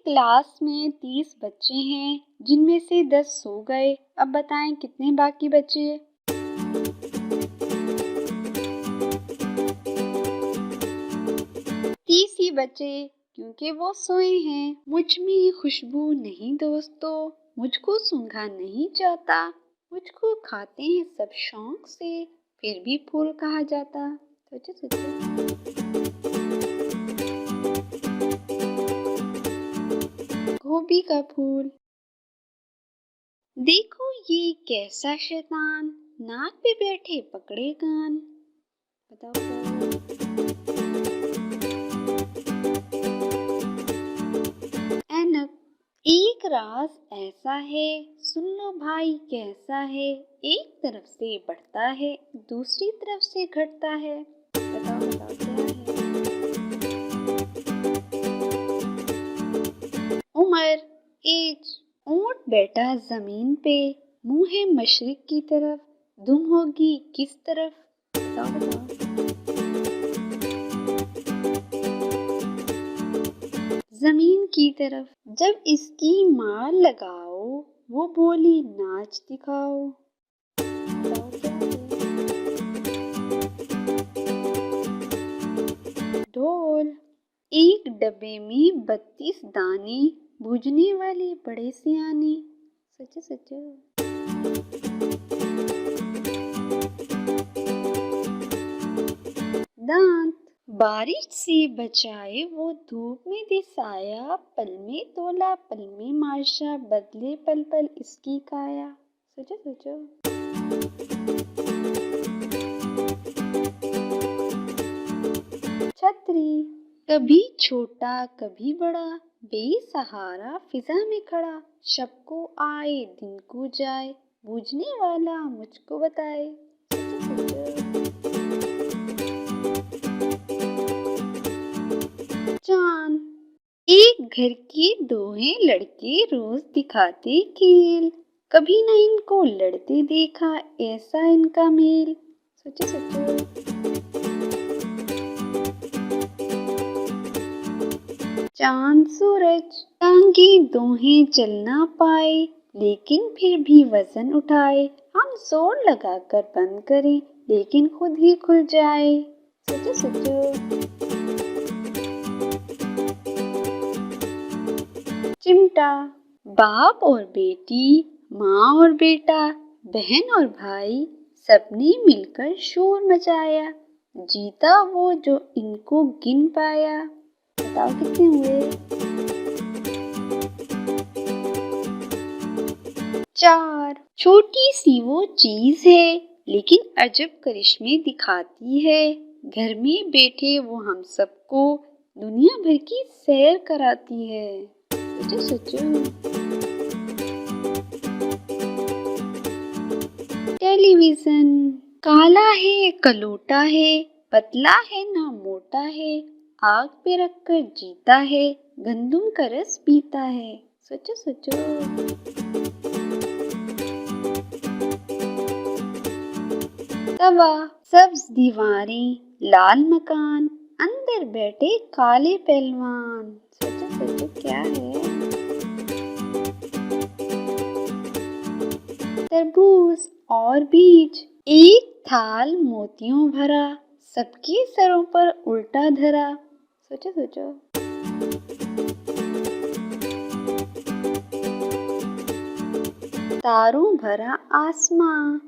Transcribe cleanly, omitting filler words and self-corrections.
Class में 30 बच्चे हैं जिनमें से 10 सो गए। अब बताएं कितने बाकी बचे। 30 ही बचे क्योंकि वो सोए हैं। मुझ में खुशबू नहीं दोस्तों, मुझको सूंघा नहीं जाता। मुझको खाते हैं सब शौक से, फिर भी फूल कहा जाता। सोचो सोचो। गोभी का फूल। देखो ये कैसा शैतान, नाक पे बैठे पकड़े कान। बताओ ऐनक। एक राज ऐसा है, सुन लो भाई कैसा है। एक तरफ से बढ़ता है, दूसरी तरफ से घटता है। बताओ बताओ क्या है। उम्र, एज। ऊंट बैठा जमीन पे, मुंह है मशरिक की तरफ। दुम होगी किस तरफ। बताओ बताओ। जमीन की तरफ। जब इसकी मार लगाओ, वो बोली नाच दिखाओ। बताओ क्या है। ढोल। एक डब्बे में 32 दाने, बूझने वाले बड़े सियाने। सोचो सोचो। दांत। बारिश से बचाए वो धूप में दिसाया। पल में तोला पल में माशा, बदले पल पल इसकी काया। सोचो सोचो। छतरी। कभी छोटा कभी बड़ा, बेसहारा फिजा में खड़ा। शब को आए दिन को जाए, बूझने वाला मुझको बताए। चांद। एक घर के दो हैं लड़के, रोज दिखाते खेल। कभी न इनको लड़ते देखा, ऐसा इनका मेल। सोचो सोचो। चांद सूरज। टांगे दोहें चल ना पाए, लेकिन फिर भी वजन उठाए। हम जोर लगाकर बंद करें, लेकिन खुद ही खुल जाए। सोचो सोचो। चिमटा। बाप और बेटी, माँ और बेटा, बहन और भाई, सबने मिलकर शोर मचाया। जीता वो जो इनको गिन पाया। बताओ कितने हुए। 4। छोटी सी वो चीज है, लेकिन अजब करिश्मे दिखाती है। घर में बैठे वो हम सबको दुनिया भर की सैर कराती है। सोचो सोचो। टेलीविजन। काला है कलोटा है, पतला है ना मोटा है। आग पे रखकर जीता है, गंदुम का रस पीता है। सोचो सोचो। तवा। सब्ज दीवारें, लाल मकान, अंदर बैठे काले पहलवान। सोचो सोचो क्या है। तरबूज और बीज। एक थाल मोतियों भरा, सबके सरों पर उल्टा धरा। सोचो सोचो। तारों भरा आसमां,